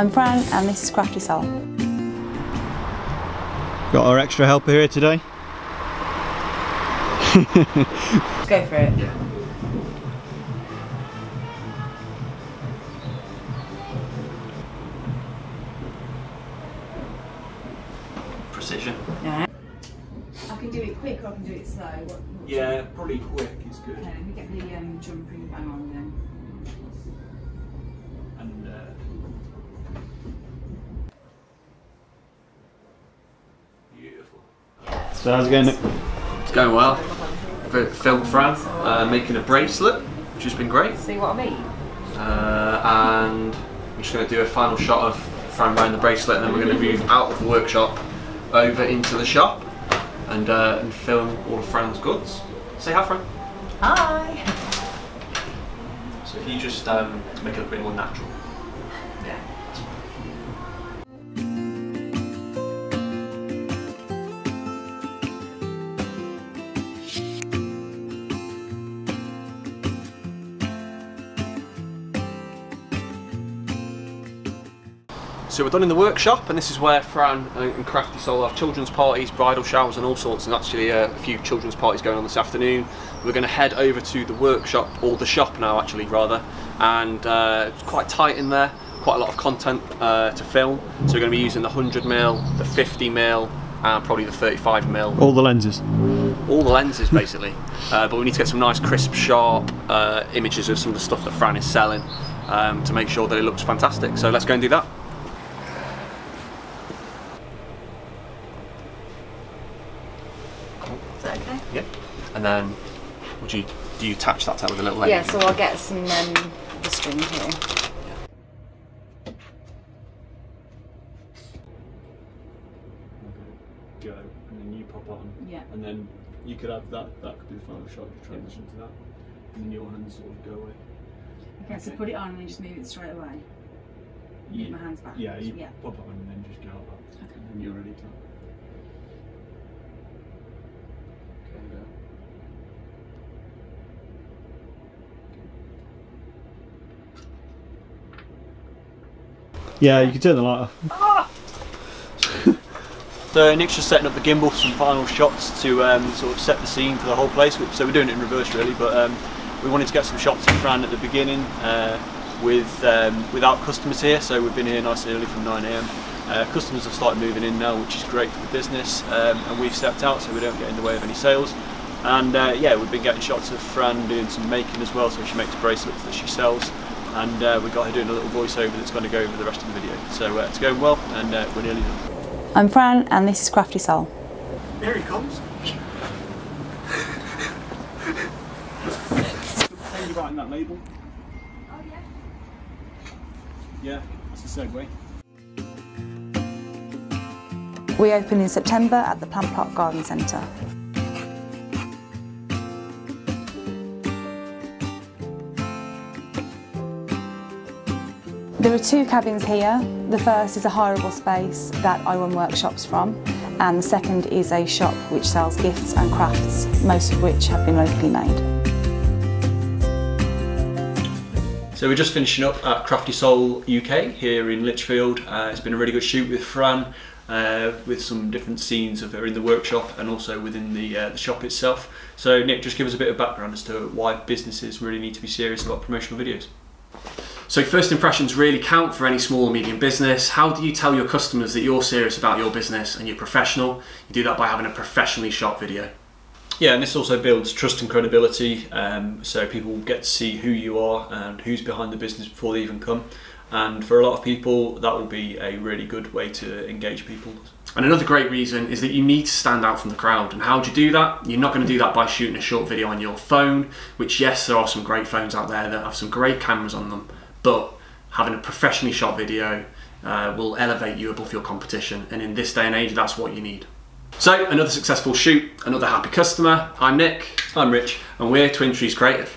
I'm Fran and this is Crafty Soul. Got our extra helper here today. Go for it. Yeah. Precision. Yeah. I can do it quick or I can do it slow. Yeah, probably quick is good. Okay, let me get the jumping bang on then. And beautiful. So how's it going, Nick? It's going well. I've filmed Fran making a bracelet, which has been great. See what I mean? And I'm just going to do a final shot of Fran wearing the bracelet, and then we're going to move out of the workshop over into the shop and film all of Fran's goods. Say hi, Fran. Hi. So if you just make it a bit more natural. Yeah. So we're done in the workshop, and this is where Fran and Crafty Soul have children's parties, bridal showers and all sorts, and actually a few children's parties going on this afternoon. We're going to head over to the workshop, or the shop now actually rather, and it's quite tight in there, quite a lot of content to film, so we're going to be using the 100mm, the 50mm and probably the 35mm. All the lenses? All the lenses basically, but we need to get some nice crisp, sharp images of some of the stuff that Fran is selling to make sure that it looks fantastic, so let's go and do that. Is that okay? Yep. And then, do you attach that with a little lens? Yeah, so I'll get some the string here. Go, and then you pop on. Yeah. And then you could have that could be the final shot, you transition to that. And then your hands sort of go away. Okay, so put it on and then just move it straight away. Move my hands back. Yeah, you pop it on and then just go like that. Okay. And then you're ready to. Yeah, you can turn the light off. So Nick's just setting up the gimbal for some final shots to sort of set the scene for the whole place. So we're doing it in reverse really, but we wanted to get some shots of Fran at the beginning without customers here. So we've been here nice and early from 9 AM. Customers have started moving in now, which is great for the business, and we've stepped out so we don't get in the way of any sales. And yeah, we've been getting shots of Fran doing some making as well, so she makes bracelets that she sells. And we've got her doing a little voiceover that's going to go over the rest of the video. So it's going well, and we're nearly done. I'm Fran and this is Crafty Soul. Here he comes. Thank you writing that label. Oh yeah. Yeah, that's a segue. We open in September at the Plant Plot Garden Centre. There are two cabins here. The first is a hireable space that I run workshops from, and the second is a shop which sells gifts and crafts, most of which have been locally made. So we're just finishing up at Crafty Soul UK here in Lichfield. It's been a really good shoot with Fran, with some different scenes of her in the workshop and also within the shop itself. So Nick, just give us a bit of background as to why businesses really need to be serious about promotional videos. So first impressions really count for any small or medium business. How do you tell your customers that you're serious about your business and you're professional? You do that by having a professionally shot video. Yeah, and this also builds trust and credibility, so people get to see who you are and who's behind the business before they even come. And for a lot of people, that will be a really good way to engage people. And another great reason is that you need to stand out from the crowd. And how do you do that? You're not going to do that by shooting a short video on your phone, which yes, there are some great phones out there that have some great cameras on them, but having a professionally shot video will elevate you above your competition. And in this day and age, that's what you need. So another successful shoot, another happy customer. I'm Nick. I'm Rich. And we're Twin Trees Creative.